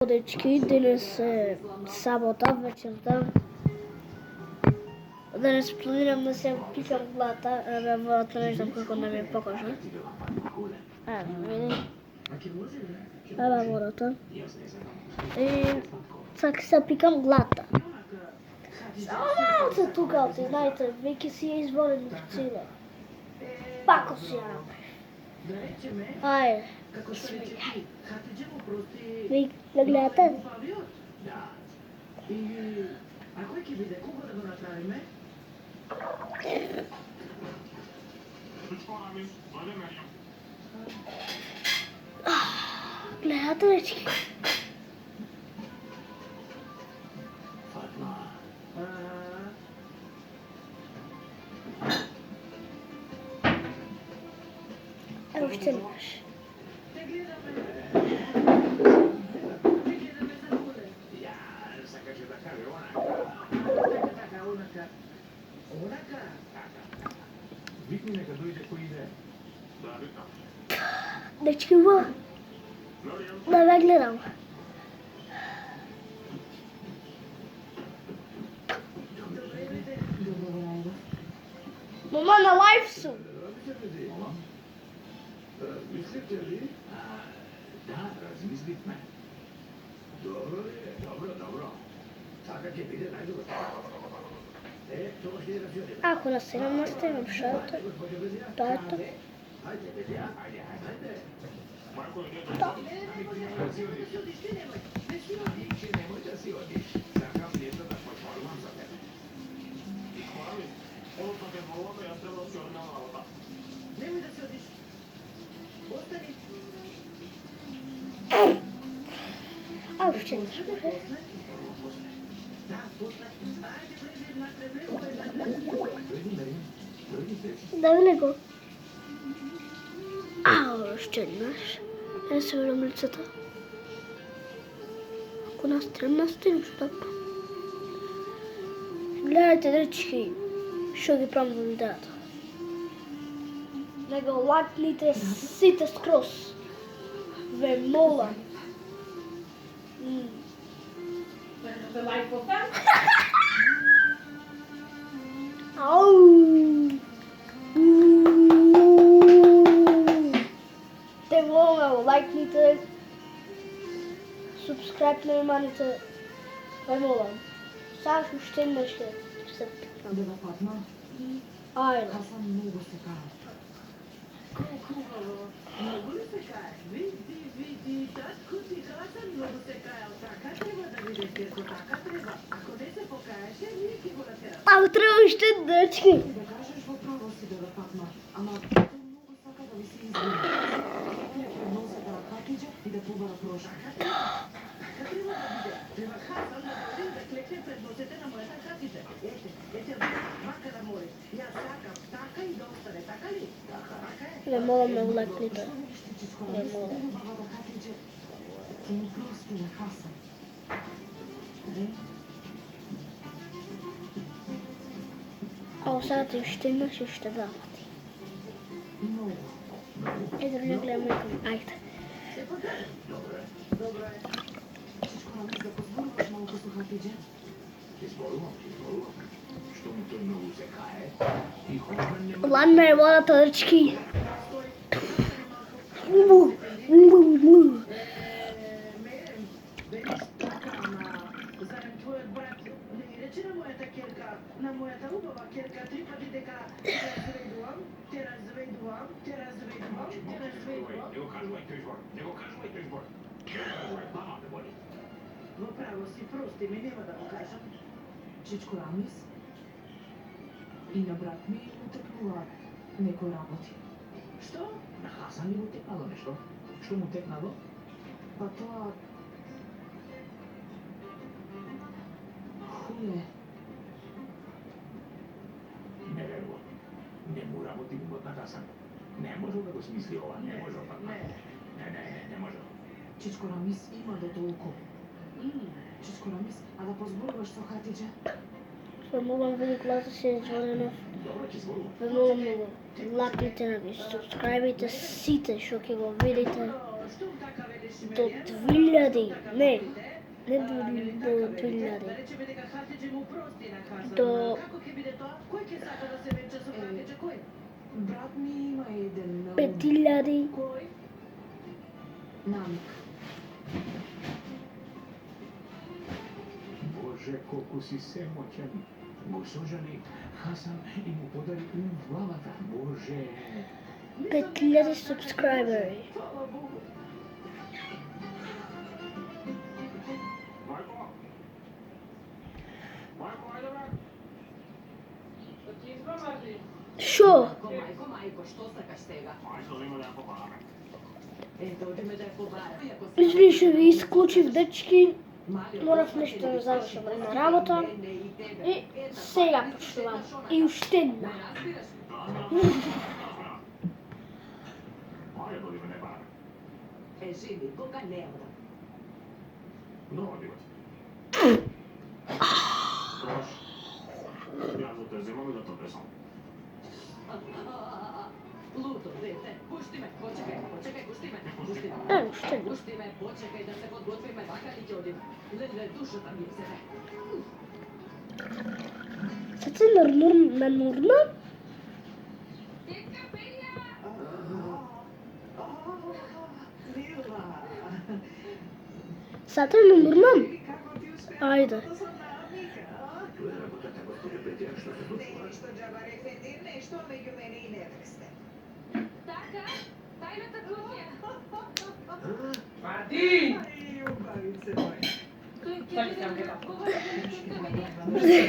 Dečki, денес е сабота вечерта. Денес планирам да се пикам глата, веројатно не знам колку да ми покажа. Види. Ева водата. И сака се пикам глата. Само малце тука, знаете, веќе си е изволен цила. Пако си ја направи. Ајде. Ви да гледате? Гледате дечки? Ево ще имаш. Dečki, da me gledam. Mama, na live su. Mislite li? Da, razmislite. Dobro je, dobro. Sada će biti najdugo. To što je razio. Ako na 17. imam šalte, to je to. Ajde. To. Nemoj da si odiš. Sakam ljeto da pošalvam za tebe. Ovo sam te volao, ja trebao si ornala ova. Nemoj da si odiš. Ostani. A już cię nie Dawaj go. A już cię masz. Ja sobie robię co to. У нас 13 штук. Гледайте, дечки, што ги правам во видеото. Него лайкните сите скроз. Ве молам. The light will come. Ау! Те молам, лайкните, subscribe маните. Ве молам. Саш уште нешто се питам. Да Фатма, Ајде. аз съм много се карам. Много ли се каеш? Види, татко ти каза, много се каял. Така треба да видиш, дето така треба. Ако не се покаеше, ние ќе го натераме. Ау, треба уште дечки. Да кажеш во право си, да Фатма, ама тој много сака да ви се извини. Тој е предноса да Хатиџа и да побара прошка. Така треба да биде. Треба Хасан да дојде да клекне пред носете на мојата Хатиџа. Ете, мака да мори. Јас сакам така и да остане, така ли? Така е. Ве молам ме лайкните. Не мога. Баба Хатиџа, ти ми прости на Хасан. Ау, сега ти уште имаш и уште два пати. Много. Ето не гледам некам. Ајде. Всичко на мис да позборуваш малко со Хатиџа? Изборувам. Што му тој многу се кае? И хора не Ладна е водата, дечки. Зарем твојот брат не ми рече на мојата ќерка, на мојата убава ќерка, 3 пати дека те разведувам. Не го кажувај тој збор. Мама ме боли. Во право си, прости ми, нема да го кажам. Чичко Рамис и на брат ми утекнува некој работи. Што? На Хасан ли му текнало нешто? Што му текнало? Па тоа... Хуле. Не верувам. Не му работи умот на Хасан. Не можел да го смисли ова, не можел. Не можел. Чичко Рамис има до толку. Чичко Рамис, а да позборуваш со Хатиџа? Ве молам, види гласа си изволено. Добро ќе зборувам. Ве молам многу. Лайкните на ви, subscribe-ите сите што ќе го видите. Што така велиш? до 2000, не до 2000, до Како ќе биде тоа? Кој ќе сака да се венча со какеџе кој? Брат ми има еден 5000, Кој? намик. Боже, колку си се моќен. Го сожали Хасан и му подари ум в главата. Боже. 5000 subscriberi. Фала Богу. Мајко! Мајко, ајде бе! Шо? Мајко, што сакаш сега? Мајко, има да ја побараме. Ето, одиме да ја побараме. Извини, ще ви изключив, дечки. Морав нешто да завршам на работа. И сега почнувам. И уште една. Ајде, одиме не бараме. Живи, кога нема да. Но, одиме. Крош. Јас да те земам и да те песам. Луто, дете, пушти ме, почекај, пушти ме. Уште една. Пушти ме, почекај да се подготвиме, вака ли ќе одиме. Леле, душата ми се ме. Sad se nurna. Мила. Sad se nurnam. Како ти успеа? Ајде. Со намика, а? Нешто џаба рефендир, нешто меѓу мене и невесте. Така, тајната куќа. Ај, убавице моја. Тој ќе биде кога ќе